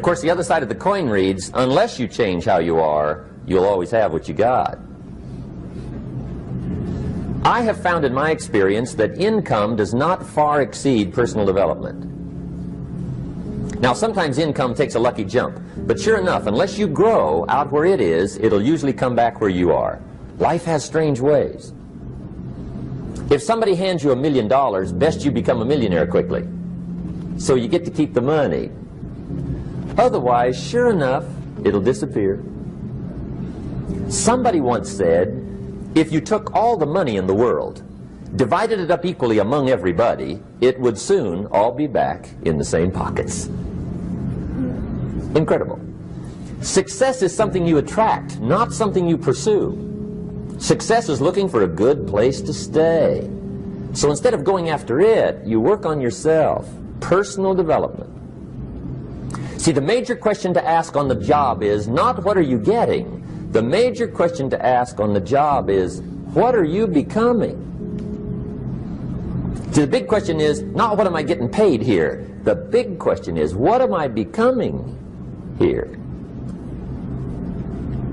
course, the other side of the coin reads, unless you change how you are, you'll always have what you got. I have found in my experience that income does not far exceed personal development. Now, sometimes income takes a lucky jump, but sure enough, unless you grow out where it is, it'll usually come back where you are. Life has strange ways. If somebody hands you $1 million, best you become a millionaire quickly, so you get to keep the money. Otherwise, sure enough, it'll disappear. Somebody once said, if you took all the money in the world, divided it up equally among everybody, it would soon all be back in the same pockets. Incredible. Success is something you attract, not something you pursue. Success is looking for a good place to stay. So instead of going after it, you work on yourself. Personal development. See, the major question to ask on the job is not what are you getting. The major question to ask on the job is what are you becoming? See, the big question is not what am I getting paid here. The big question is what am I becoming here?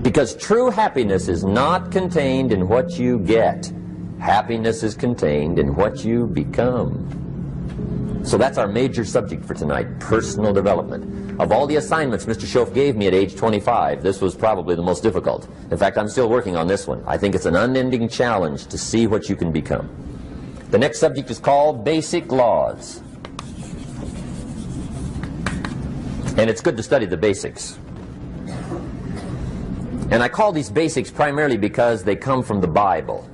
Because true happiness is not contained in what you get. Happiness is contained in what you become. So that's our major subject for tonight, personal development. Of all the assignments Mr. Schoaf gave me at age 25, this was probably the most difficult. In fact, I'm still working on this one. I think it's an unending challenge to see what you can become. The next subject is called basic laws. And it's good to study the basics. And I call these basics primarily because they come from the Bible.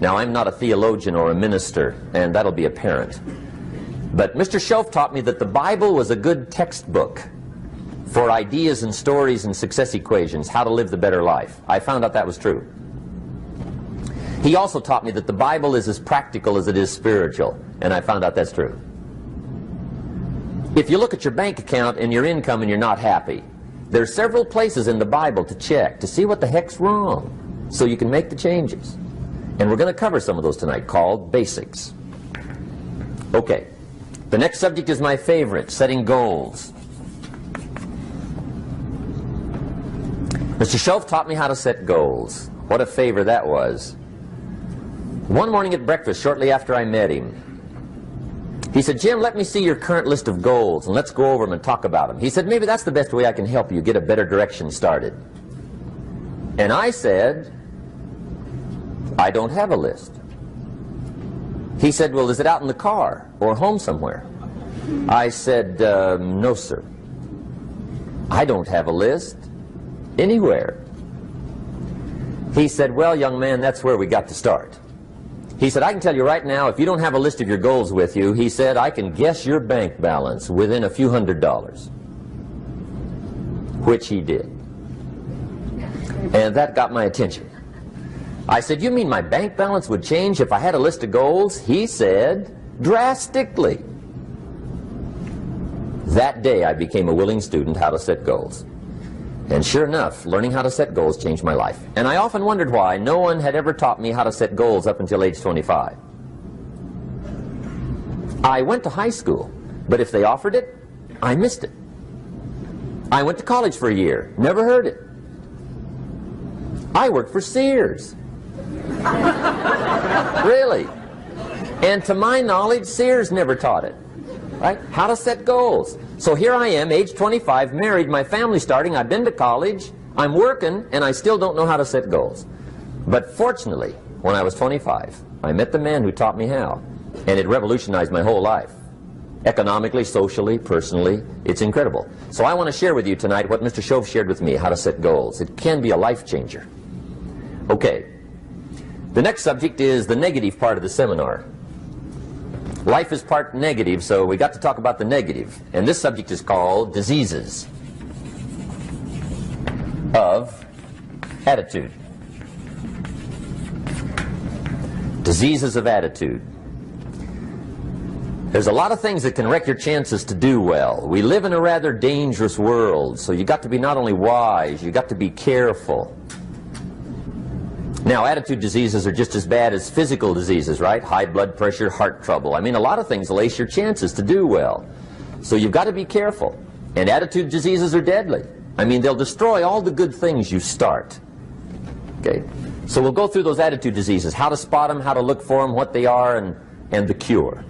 Now, I'm not a theologian or a minister, and that'll be apparent. But Mr. Schoaf taught me that the Bible was a good textbook for ideas and stories and success equations, how to live the better life. I found out that was true. He also taught me that the Bible is as practical as it is spiritual, and I found out that's true. If you look at your bank account and your income and you're not happy, there are several places in the Bible to check to see what the heck's wrong so you can make the changes. And we're going to cover some of those tonight, called basics. Okay. The next subject is my favorite, setting goals. Mr. Schoaf taught me how to set goals. What a favor that was. One morning at breakfast, shortly after I met him, he said, Jim, let me see your current list of goals, and let's go over them and talk about them. He said, maybe that's the best way I can help you get a better direction started. And I said, I don't have a list. He said, well, is it out in the car or home somewhere? I said, no, sir. I don't have a list anywhere. He said, well, young man, that's where we got to start. He said, I can tell you right now, if you don't have a list of your goals with you, he said, I can guess your bank balance within a few $100s. Which he did. And that got my attention. I said, you mean my bank balance would change if I had a list of goals? He said, drastically. That day I became a willing student how to set goals. And sure enough, learning how to set goals changed my life. And I often wondered why no one had ever taught me how to set goals up until age 25. I went to high school, but if they offered it, I missed it. I went to college for a year, never heard it. I worked for Sears. Really. And to my knowledge, Sears never taught it. Right? How to set goals. So here I am, age 25, married, my family's starting, I've been to college, I'm working, and I still don't know how to set goals. But fortunately, when I was 25, I met the man who taught me how, and it revolutionized my whole life. Economically, socially, personally, it's incredible. So I want to share with you tonight what Mr. Schoaf shared with me, how to set goals. It can be a life changer. Okay. The next subject is the negative part of the seminar. Life is part negative, so we got to talk about the negative. And this subject is called diseases of attitude. Diseases of attitude. There's a lot of things that can wreck your chances to do well. We live in a rather dangerous world, so you got to be not only wise, you got to be careful. Now, attitude diseases are just as bad as physical diseases, right? High blood pressure, heart trouble. I mean, a lot of things lace your chances to do well. So you've got to be careful. And attitude diseases are deadly. I mean, they'll destroy all the good things you start. Okay? So we'll go through those attitude diseases, how to spot them, how to look for them, what they are, and the cure.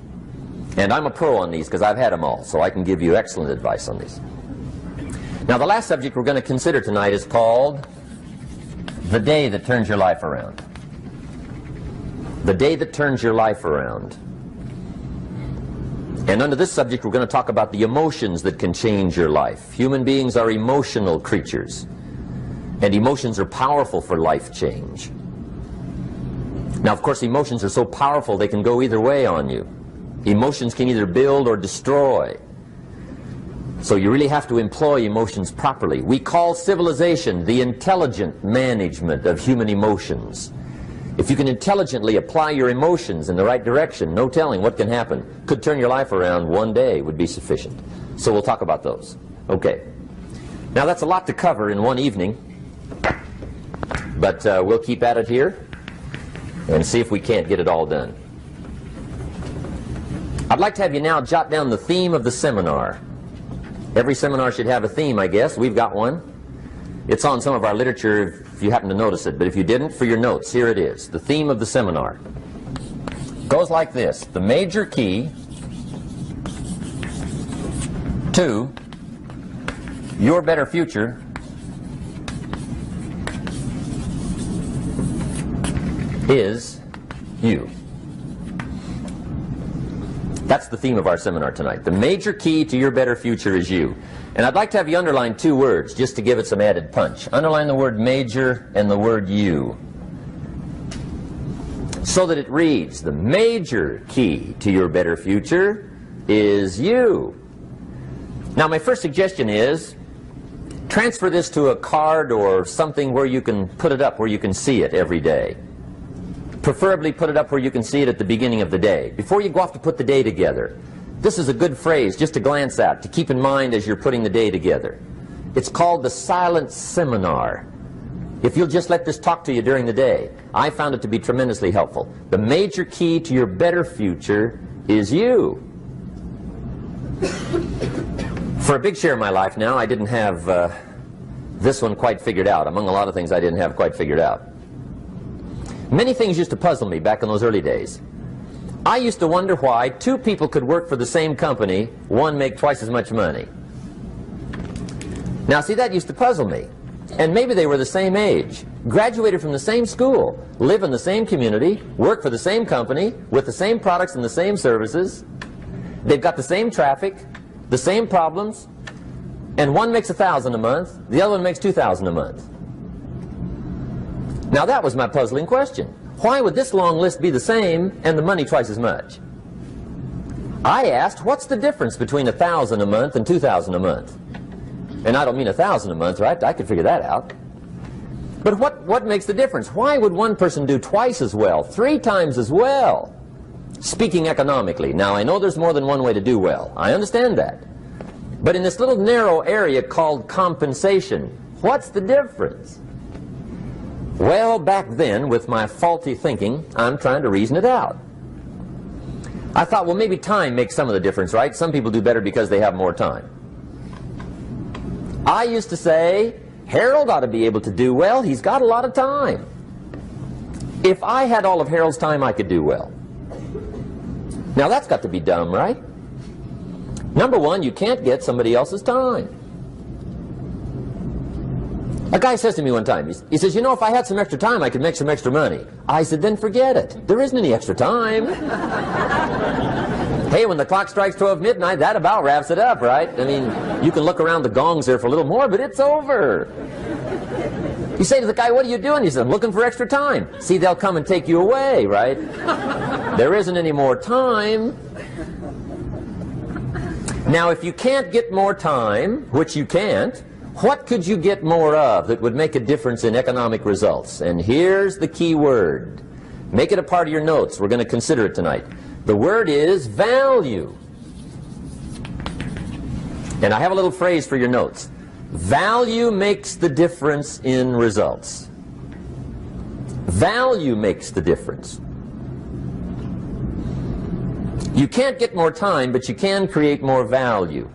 And I'm a pro on these because I've had them all, so I can give you excellent advice on these. Now, the last subject we're going to consider tonight is called the day that turns your life around. The day that turns your life around. And under this subject, we're going to talk about the emotions that can change your life. Human beings are emotional creatures, and emotions are powerful for life change. Now, of course, emotions are so powerful they can go either way on you. Emotions can either build or destroy. So you really have to employ emotions properly. We call civilization the intelligent management of human emotions. If you can intelligently apply your emotions in the right direction, no telling what can happen. Could turn your life around one day would be sufficient. So we'll talk about those. Okay. Now that's a lot to cover in one evening, but we'll keep at it here and see if we can't get it all done. I'd like to have you now jot down the theme of the seminar. Every seminar should have a theme, I guess. We've got one. It's on some of our literature if you happen to notice it, but if you didn't, for your notes, here it is. The theme of the seminar goes like this: the major key to your better future is you. That's the theme of our seminar tonight. The major key to your better future is you. And I'd like to have you underline two words just to give it some added punch. Underline the word major and the word you, so that it reads, the major key to your better future is you. Now, my first suggestion is transfer this to a card or something where you can put it up, where you can see it every day. Preferably put it up where you can see it at the beginning of the day, before you go off to put the day together. This is a good phrase just to glance at, to keep in mind as you're putting the day together. It's called the silent seminar. If you'll just let this talk to you during the day, I found it to be tremendously helpful. The major key to your better future is you. For a big share of my life now, I didn't have this one quite figured out, among a lot of things I didn't have quite figured out. Many things used to puzzle me back in those early days. I used to wonder why two people could work for the same company, one make twice as much money. Now, see, that used to puzzle me. And maybe they were the same age, graduated from the same school, live in the same community, work for the same company, with the same products and the same services. They've got the same traffic, the same problems, and one makes $1,000 a month, the other one makes $2,000 a month. Now, that was my puzzling question. Why would this long list be the same and the money twice as much? I asked, what's the difference between $1,000 a month and $2,000 a month? And I don't mean $1,000 a month, right? I could figure that out. But what makes the difference? Why would one person do twice as well, 3 times as well? Speaking economically. Now, I know there's more than one way to do well. I understand that. But in this little narrow area called compensation, what's the difference? Well, back then, with my faulty thinking, I'm trying to reason it out. I thought, well, maybe time makes some of the difference, right? Some people do better because they have more time. I used to say, Harold ought to be able to do well. He's got a lot of time. If I had all of Harold's time, I could do well. Now, that's got to be dumb, right? Number one, you can't get somebody else's time. A guy says to me one time, he says, you know, if I had some extra time, I could make some extra money. I said, then forget it. There isn't any extra time. Hey, when the clock strikes 12 midnight, that about wraps it up, right? I mean, you can look around the gongs there for a little more, but it's over. You say to the guy, what are you doing? He says, I'm looking for extra time. See, they'll come and take you away, right? There isn't any more time. Now, if you can't get more time, which you can't, what could you get more of that would make a difference in economic results? And here's the key word. Make it a part of your notes. We're going to consider it tonight. The word is value. And I have a little phrase for your notes. Value makes the difference in results. Value makes the difference. You can't get more time, but you can create more value.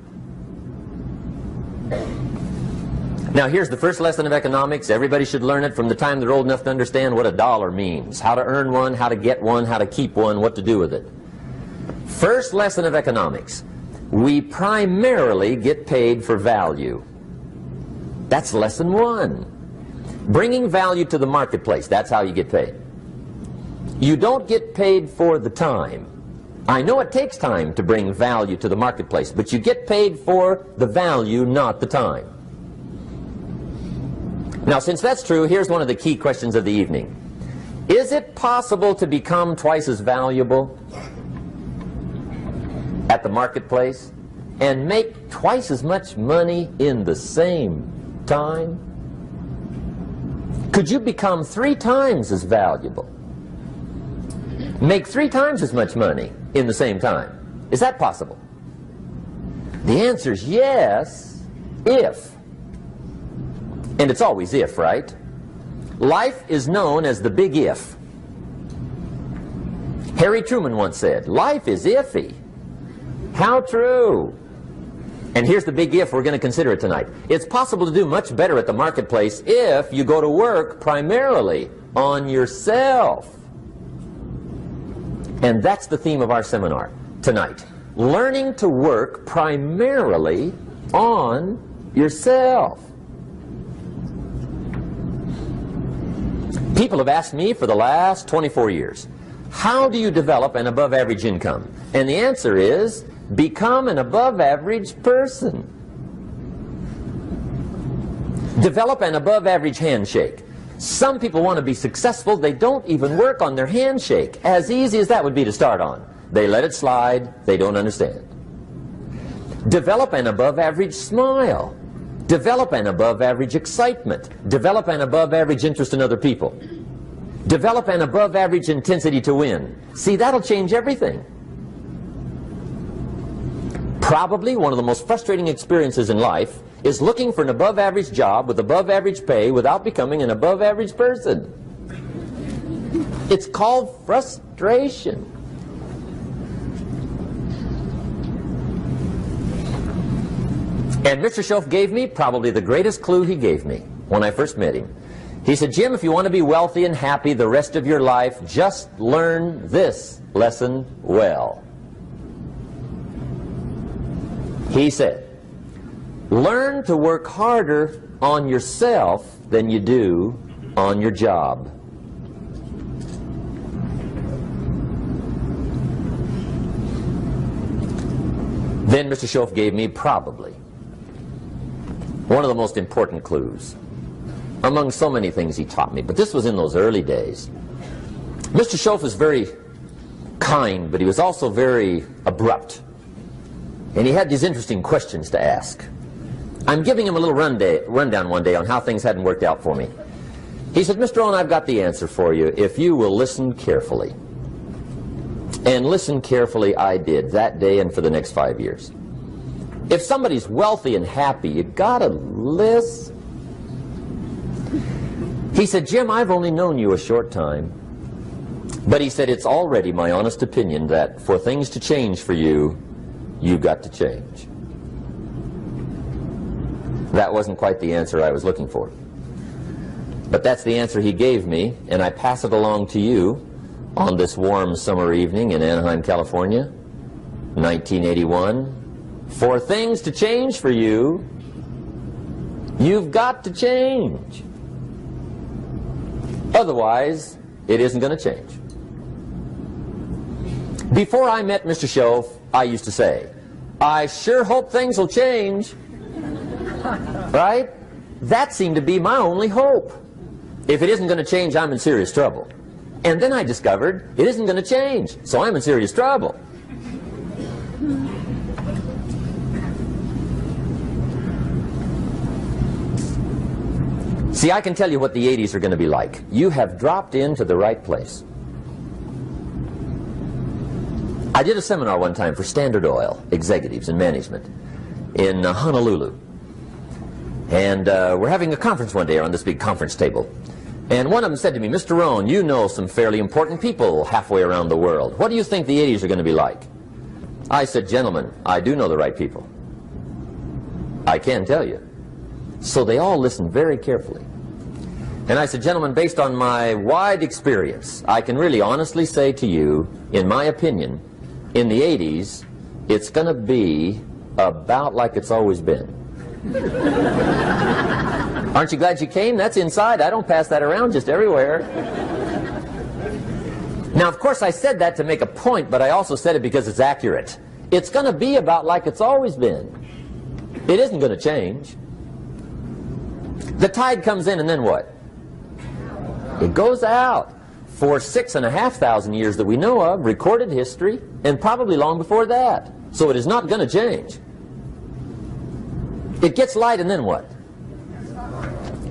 Now here's the first lesson of economics. Everybody should learn it from the time they're old enough to understand what a dollar means, how to earn one, how to get one, how to keep one, what to do with it. First lesson of economics. We primarily get paid for value. That's lesson one. Bringing value to the marketplace, that's how you get paid. You don't get paid for the time. I know it takes time to bring value to the marketplace, but you get paid for the value, not the time. Now, since that's true, here's one of the key questions of the evening. Is it possible to become twice as valuable at the marketplace and make twice as much money in the same time? Could you become 3 times as valuable? Make 3 times as much money in the same time? Is that possible? The answer is yes, if. And it's always if, right? Life is known as the big if. Harry Truman once said, life is iffy. How true. And here's the big if, we're going to consider it tonight. It's possible to do much better at the marketplace if you go to work primarily on yourself. And that's the theme of our seminar tonight. Learning to work primarily on yourself. People have asked me for the last 24 years, how do you develop an above-average income? And the answer is, become an above-average person. Develop an above-average handshake. Some people want to be successful, they don't even work on their handshake. As easy as that would be to start on. They let it slide, they don't understand. Develop an above-average smile. Develop an above-average excitement. Develop an above-average interest in other people. Develop an above-average intensity to win. See, that'll change everything. Probably one of the most frustrating experiences in life is looking for an above-average job with above-average pay without becoming an above-average person. It's called frustration. And Mr. Schoaf gave me probably the greatest clue he gave me when I first met him. He said, Jim, if you want to be wealthy and happy the rest of your life, just learn this lesson well. He said, learn to work harder on yourself than you do on your job. Then Mr. Schoaf gave me probably one of the most important clues among so many things he taught me, but this was in those early days. Mr. Schoaf was very kind, but he was also very abrupt. And he had these interesting questions to ask. I'm giving him a little rundown one day on how things hadn't worked out for me. He said, Mr. Owen, I've got the answer for you if you will listen carefully. And listen carefully I did that day and for the next 5 years. If somebody's wealthy and happy, you gotta listen. He said, Jim, I've only known you a short time. But he said, it's already my honest opinion that for things to change for you, you've got to change. That wasn't quite the answer I was looking for. But that's the answer he gave me, and I pass it along to you on this warm summer evening in Anaheim, California, 1981. For things to change for you, you've got to change. Otherwise, it isn't going to change. Before I met Mr. Schoaf, I used to say, I sure hope things will change. Right? That seemed to be my only hope. If it isn't going to change, I'm in serious trouble. And then I discovered it isn't going to change, so I'm in serious trouble. See, I can tell you what the 80s are going to be like. You have dropped into the right place. I did a seminar one time for Standard Oil executives and management in Honolulu. And we're having a conference one day on this big conference table. And one of them said to me, Mr. Rohn, you know some fairly important people halfway around the world. What do you think the 80s are going to be like? I said, gentlemen, I do know the right people. I can tell you. So they all listened very carefully. And I said, gentlemen, based on my wide experience, I can really honestly say to you, in my opinion, in the 80s, it's going to be about like it's always been. Aren't you glad you came? That's inside. I don't pass that around just everywhere. Now, of course, I said that to make a point, but I also said it because it's accurate. It's going to be about like it's always been. It isn't going to change. The tide comes in, and then what? It goes out. For 6,500 years that we know of, recorded history, and probably long before that. So it is not going to change. It gets light, and then what?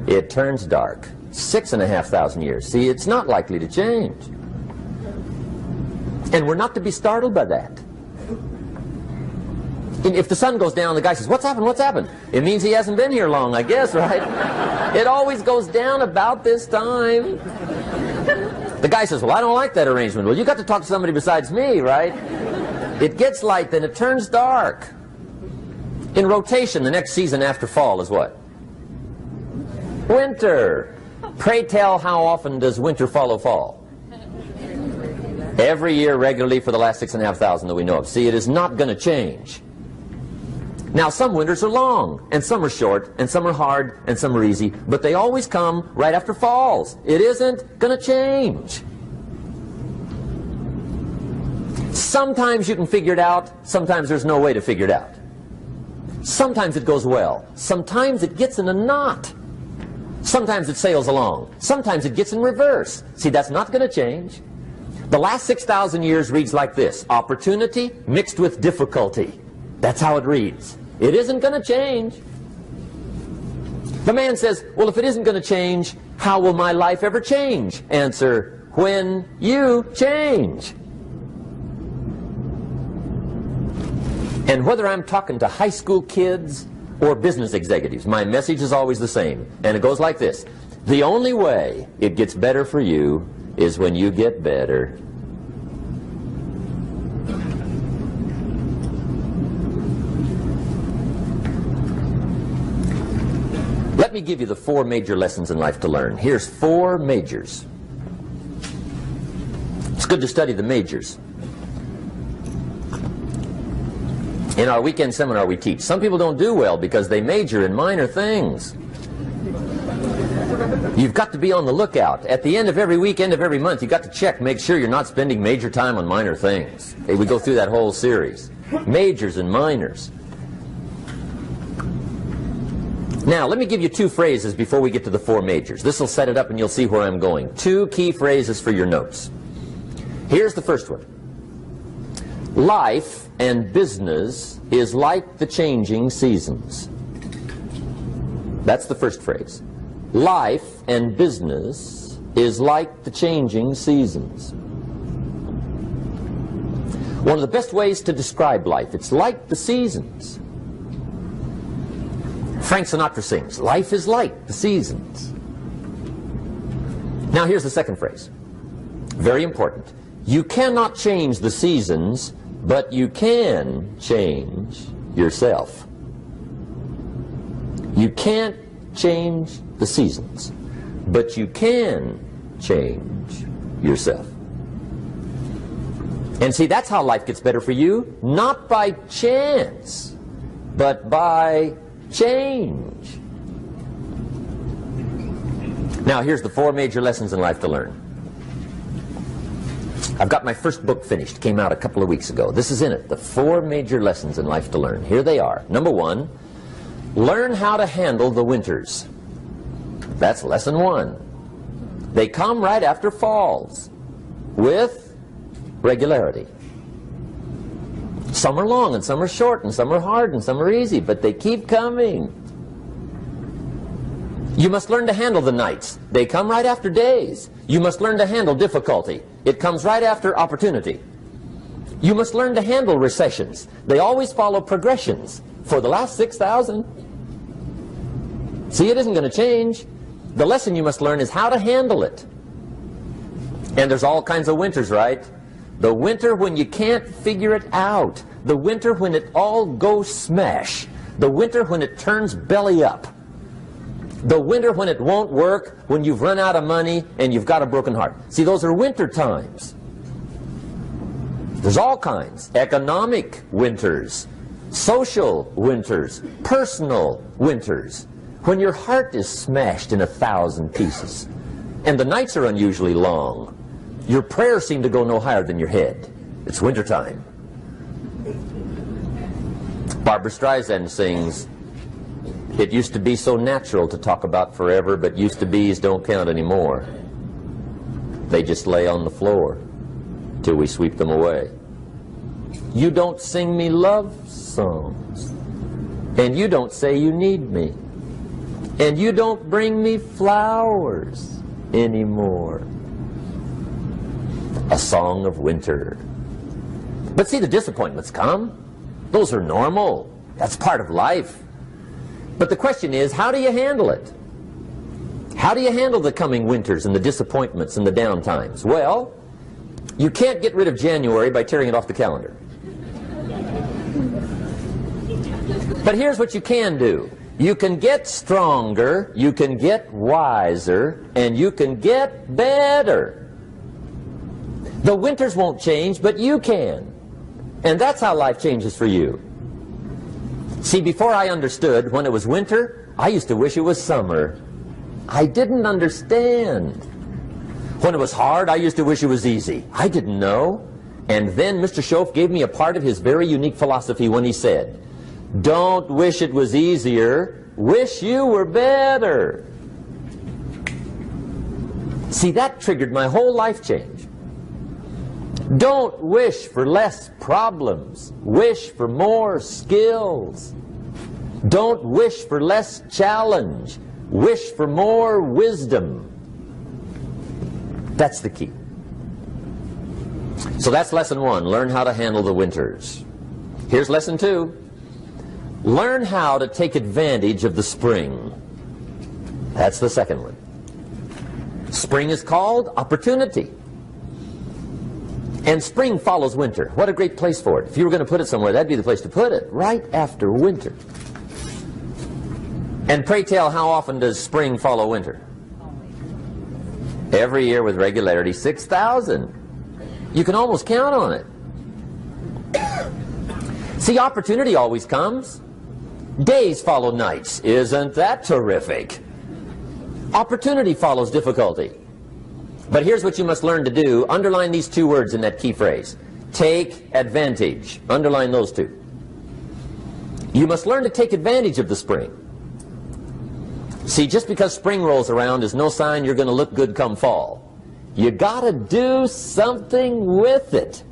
It turns dark. 6,500 years. See, it's not likely to change. And we're not to be startled by that. If the sun goes down, the guy says, what's happened, what's happened? It means he hasn't been here long, I guess, right? It always goes down about this time. The guy says, well, I don't like that arrangement. Well, you got to talk to somebody besides me, right? It gets light, then it turns dark. In rotation, the next season after fall is what? Winter. Pray tell, how often does winter follow fall? Every year regularly for the last 6,500 that we know of. See, it is not going to change. Now, some winters are long, and some are short, and some are hard, and some are easy, but they always come right after falls. It isn't going to change. Sometimes you can figure it out, sometimes there's no way to figure it out. Sometimes it goes well, sometimes it gets in a knot. Sometimes it sails along, sometimes it gets in reverse. See, that's not going to change. The last 6,000 years reads like this: opportunity mixed with difficulty. That's how it reads. It isn't going to change. The man says, well, if it isn't going to change, how will my life ever change? Answer, when you change. And whether I'm talking to high school kids or business executives, my message is always the same. And it goes like this: the only way it gets better for you is when you get better. Let me give you the 4 major lessons in life to learn. Here's 4 majors. It's good to study the majors. In our weekend seminar we teach. Some people don't do well because they major in minor things. You've got to be on the lookout. At the end of every week, end of every month, you've got to check, make sure you're not spending major time on minor things. Okay, we go through that whole series. Majors and minors. Now, let me give you 2 phrases before we get to the 4 majors. This will set it up and you'll see where I'm going. 2 key phrases for your notes. Here's the first one. Life and business is like the changing seasons. That's the first phrase. Life and business is like the changing seasons. One of the best ways to describe life, it's like the seasons. Frank Sinatra sings, life is like the seasons. Now here's the second phrase. Very important. You cannot change the seasons, but you can change yourself. You can't change the seasons, but you can change yourself. And see, that's how life gets better for you, not by chance, but by change. Now, here's the 4 major lessons in life to learn. I've got my first book finished. Came out a couple of weeks ago. This is in it. The 4 major lessons in life to learn. Here they are. Number 1, learn how to handle the winters. That's lesson 1. They come right after falls with regularity. Some are long and some are short and some are hard and some are easy, but they keep coming. You must learn to handle the nights. They come right after days. You must learn to handle difficulty. It comes right after opportunity. You must learn to handle recessions. They always follow progressions. For the last 6,000. See, it isn't going to change. The lesson you must learn is how to handle it. And there's all kinds of winters, right? The winter when you can't figure it out. The winter when it all goes smash. The winter when it turns belly up. The winter when it won't work, when you've run out of money and you've got a broken heart. See, those are winter times. There's all kinds. Economic winters, social winters, personal winters. When your heart is smashed in 1,000 pieces and the nights are unusually long, your prayers seem to go no higher than your head. It's winter time. Barbara Streisand sings, "It used to be so natural to talk about forever, but used to be's don't count anymore. They just lay on the floor till we sweep them away. You don't sing me love songs, and you don't say you need me, and you don't bring me flowers anymore." A song of winter. But see, the disappointments come. Those are normal. That's part of life. But the question is, how do you handle it? How do you handle the coming winters and the disappointments and the down times? Well, you can't get rid of January by tearing it off the calendar. But here's what you can do. You can get stronger, you can get wiser, and you can get better. The winters won't change, but you can. And that's how life changes for you. See, before I understood, when it was winter, I used to wish it was summer. I didn't understand. When it was hard, I used to wish it was easy. I didn't know. And then Mr. Schoaf gave me a part of his very unique philosophy when he said, "Don't wish it was easier, wish you were better." See, that triggered my whole life change. Don't wish for less problems, wish for more skills. Don't wish for less challenge, wish for more wisdom. That's the key. So that's lesson 1, learn how to handle the winters. Here's lesson 2, learn how to take advantage of the spring. That's the second one. Spring is called opportunity. And spring follows winter. What a great place for it. If you were going to put it somewhere, that'd be the place to put it, right after winter. And pray tell, how often does spring follow winter? Every year with regularity, 6,000. You can almost count on it. See, opportunity always comes. Days follow nights. Isn't that terrific? Opportunity follows difficulty. But here's what you must learn to do. Underline these 2 words in that key phrase. Take advantage. Underline those 2. You must learn to take advantage of the spring. See, just because spring rolls around is no sign you're going to look good come fall. You got to do something with it.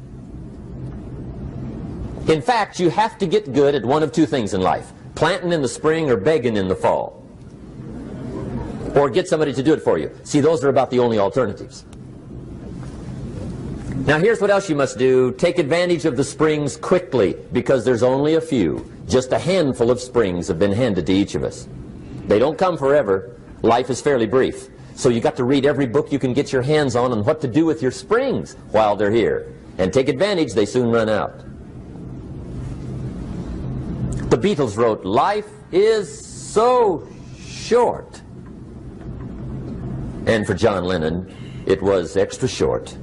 In fact, you have to get good at one of 2 things in life. Planting in the spring or begging in the fall. Or get somebody to do it for you. See, those are about the only alternatives. Now here's what else you must do. Take advantage of the springs quickly, because there's only a few. Just a handful of springs have been handed to each of us. They don't come forever. Life is fairly brief. So you got to read every book you can get your hands on what to do with your springs while they're here. And take advantage, they soon run out. The Beatles wrote, "Life is so short." And for John Lennon, it was extra short.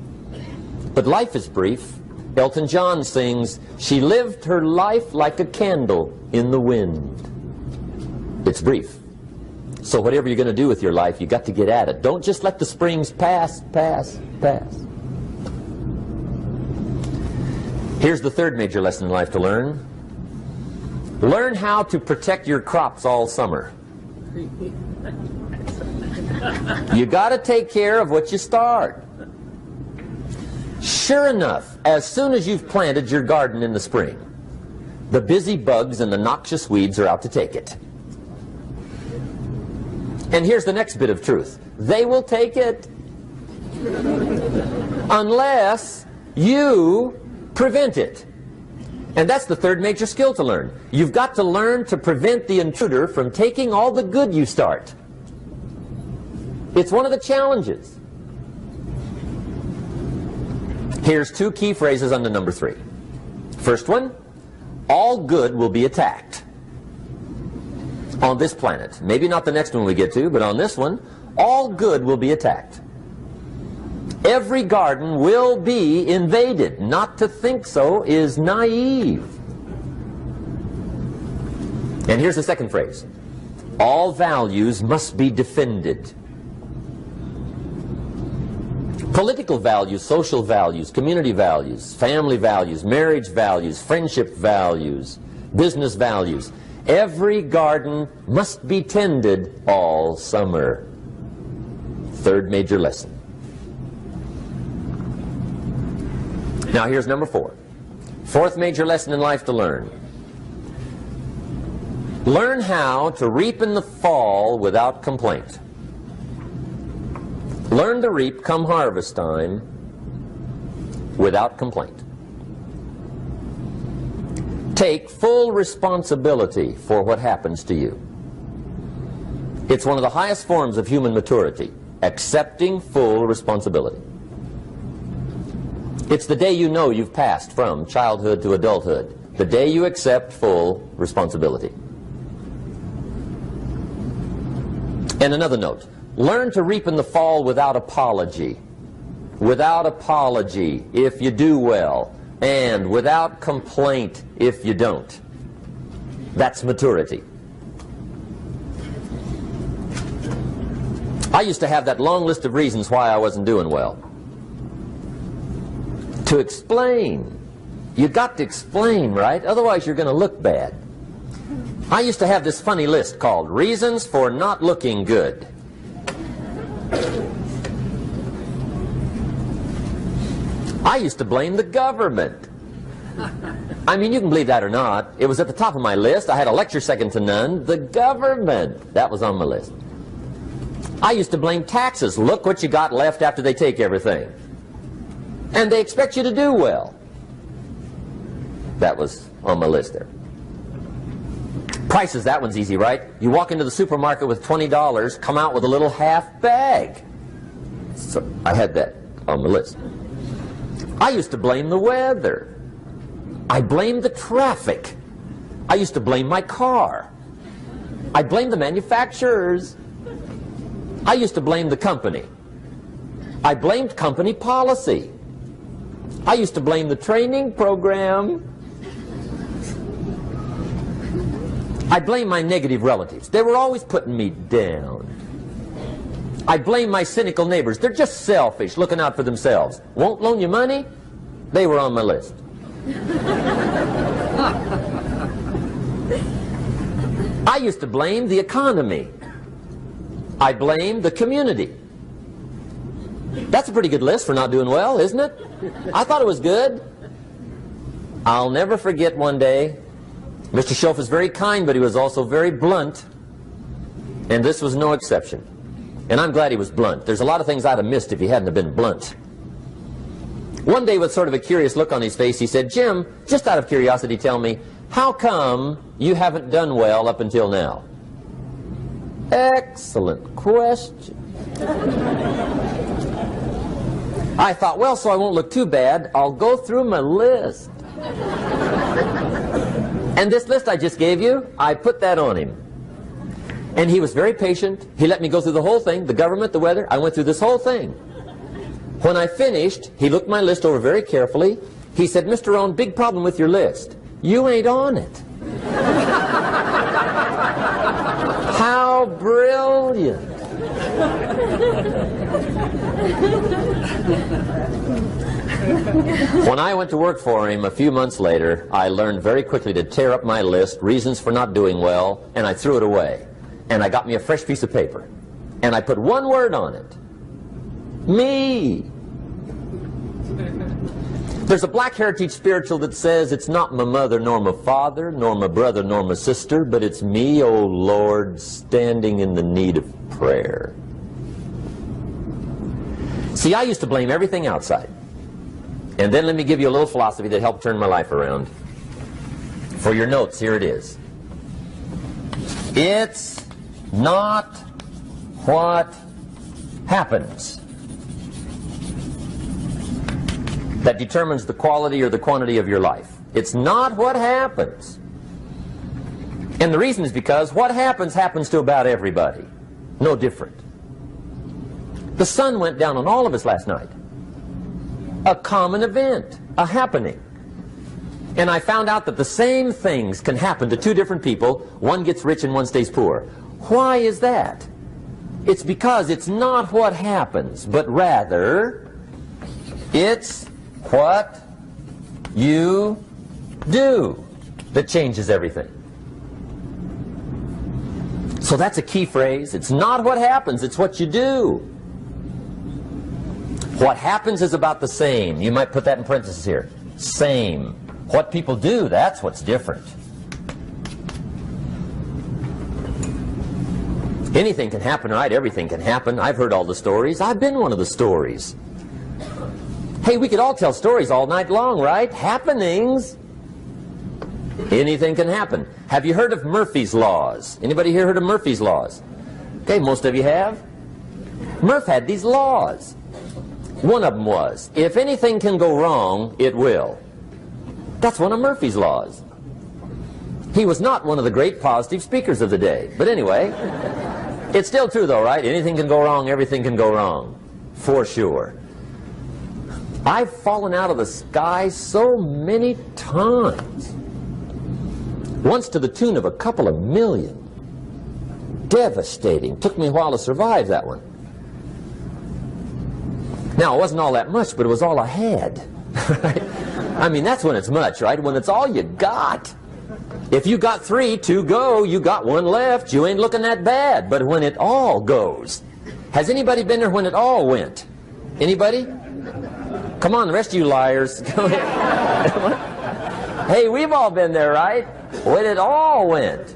But life is brief. Elton John sings, "She lived her life like a candle in the wind." It's brief. So whatever you're going to do with your life, you got to get at it. Don't just let the springs pass. Here's the third major lesson in life to learn. Learn how to protect your crops all summer. You got to take care of what you start. Sure enough, as soon as you've planted your garden in the spring, the busy bugs and the noxious weeds are out to take it. And here's the next bit of truth. They will take it unless you prevent it. And that's the third major skill to learn. You've got to learn to prevent the intruder from taking all the good you start. It's one of the challenges. Here's 2 key phrases under number 3. First one, all good will be attacked. on this planet. Maybe not the next one we get to, but on this one, all good will be attacked. Every garden will be invaded. Not to think so is naive. And here's the second phrase. All values must be defended. Political values, social values, community values, family values, marriage values, friendship values, business values. Every garden must be tended all summer. Third major lesson. Now here's number 4. Fourth major lesson in life to learn. Learn how to reap in the fall without complaint. Learn to reap come harvest time without complaint. Take full responsibility for what happens to you. It's one of the highest forms of human maturity, accepting full responsibility. It's the day you know you've passed from childhood to adulthood, the day you accept full responsibility. And another note, learn to reap in the fall without apology. Without apology if you do well, and without complaint if you don't. That's maturity. I used to have that long list of reasons why I wasn't doing well. To explain. You got to explain, right? Otherwise you're going to look bad. I used to have this funny list called Reasons for Not Looking Good. I used to blame the government. I mean, you can believe that or not. It was at the top of my list. I had a lecture second to none. The government. That was on my list. I used to blame taxes. Look what you got left after they take everything. And they expect you to do well. That was on my list there. Prices, that one's easy, right? You walk into the supermarket with $20, come out with a little half bag. So I had that on the list. I used to blame the weather. I blamed the traffic. I used to blame my car. I blamed the manufacturers. I used to blame the company. I blamed company policy. I used to blame the training program. I blame my negative relatives. They were always putting me down. I blame my cynical neighbors. They're just selfish, looking out for themselves. Won't loan you money? They were on my list. I used to blame the economy. I blamed the community. That's a pretty good list for not doing well, isn't it? I thought it was good. I'll never forget one day, Mr. Schoaf was very kind, but he was also very blunt, and this was no exception. And I'm glad he was blunt. There's a lot of things I'd have missed if he hadn't have been blunt. One day, with sort of a curious look on his face, he said, "Jim, just out of curiosity, tell me, how come you haven't done well up until now?" Excellent question. I thought, well, so I won't look too bad, I'll go through my list. And this list I just gave you, I put that on him. And he was very patient. He let me go through the whole thing, the government, the weather. I went through this whole thing. When I finished, he looked my list over very carefully. He said, "Mr. Rohn, big problem with your list. You ain't on it." How brilliant. When I went to work for him a few months later, I learned very quickly to tear up my list, reasons for not doing well, and I threw it away. And I got me a fresh piece of paper. And I put one word on it. Me. There's a Black Heritage spiritual that says, "It's not my mother nor my father, nor my brother nor my sister, but it's me, O Lord, standing in the need of prayer." See, I used to blame everything outside. And then let me give you a little philosophy that helped turn my life around. For your notes, here it is. It's not what happens that determines the quality or the quantity of your life. It's not what happens. And the reason is because what happens happens to about everybody. No different. The sun went down on all of us last night. A common event, a happening. And I found out that the same things can happen to two different people. One gets rich and one stays poor. Why is that? It's because it's not what happens, but rather it's what you do that changes everything. So that's a key phrase. It's not what happens, it's what you do. What happens is about the same. You might put that in parentheses here. Same. What people do, that's what's different. Anything can happen, right? Everything can happen. I've heard all the stories. I've been one of the stories. Hey, we could all tell stories all night long, right? Happenings. Anything can happen. Have you heard of Murphy's Laws? Anybody here heard of Murphy's Laws? Okay, most of you have. Murph had these laws. One of them was, if anything can go wrong, it will. That's one of Murphy's laws. He was not one of the great positive speakers of the day. But anyway, it's still true though, right? Anything can go wrong, everything can go wrong. For sure. I've fallen out of the sky so many times. Once to the tune of a couple of million. Devastating. Took me a while to survive that one. Now, it wasn't all that much, but it was all I had. Right? I mean, that's when it's much, right? When it's all you got. If you got 3, 2 go, you got 1 left, you ain't looking that bad. But when it all goes, has anybody been there when it all went? Anybody? Come on, the rest of you liars. Go ahead. Hey, we've all been there, right? When it all went.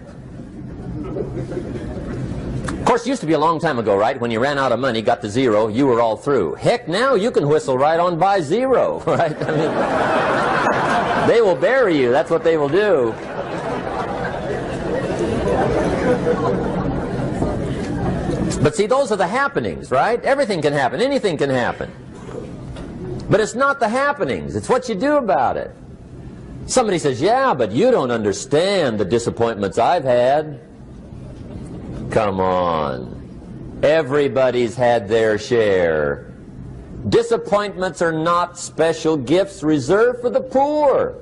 Of course, it used to be a long time ago, right? When you ran out of money, got to 0, you were all through. Heck, now you can whistle right on by 0, right? I mean, they will bury you. That's what they will do. But see, those are the happenings, right? Everything can happen. Anything can happen. But it's not the happenings. It's what you do about it. Somebody says, yeah, but you don't understand the disappointments I've had. Come on. Everybody's had their share. Disappointments are not special gifts reserved for the poor.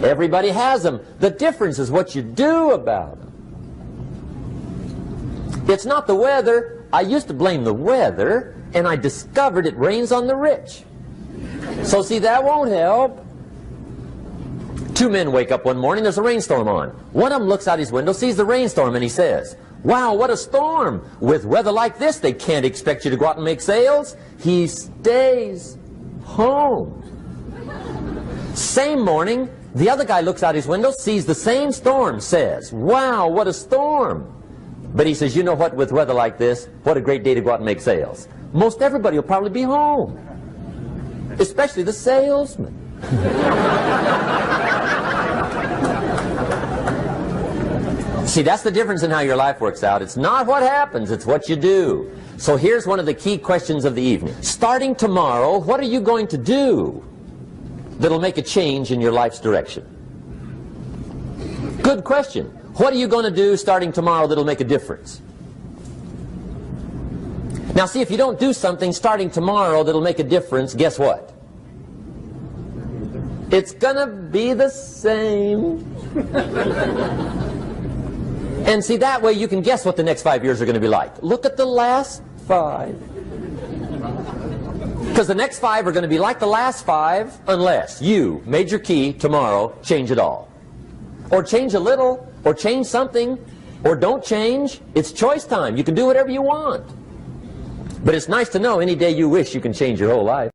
Everybody has them. The difference is what you do about them. It's not the weather. I used to blame the weather, and I discovered it rains on the rich. So see, that won't help. 2 men wake up one morning, there's a rainstorm on. One of them looks out his window, sees the rainstorm, and he says, wow, what a storm. With weather like this, they can't expect you to go out and make sales. He stays home. Same morning, the other guy looks out his window, sees the same storm, says, wow, what a storm. But he says, you know what, with weather like this, what a great day to go out and make sales. Most everybody will probably be home, especially the salesman. See, that's the difference in how your life works out. It's not what happens, it's what you do. So here's one of the key questions of the evening. Starting tomorrow, what are you going to do that'll make a change in your life's direction? Good question. What are you going to do starting tomorrow that'll make a difference? Now see, if you don't do something starting tomorrow that'll make a difference, guess what? It's gonna be the same. And see, that way you can guess what the next 5 years are going to be like. Look at the last 5. Because the next 5 are going to be like the last 5 unless you, major key, tomorrow, change it all. Or change a little, or change something, or don't change. It's choice time. You can do whatever you want. But it's nice to know any day you wish you can change your whole life.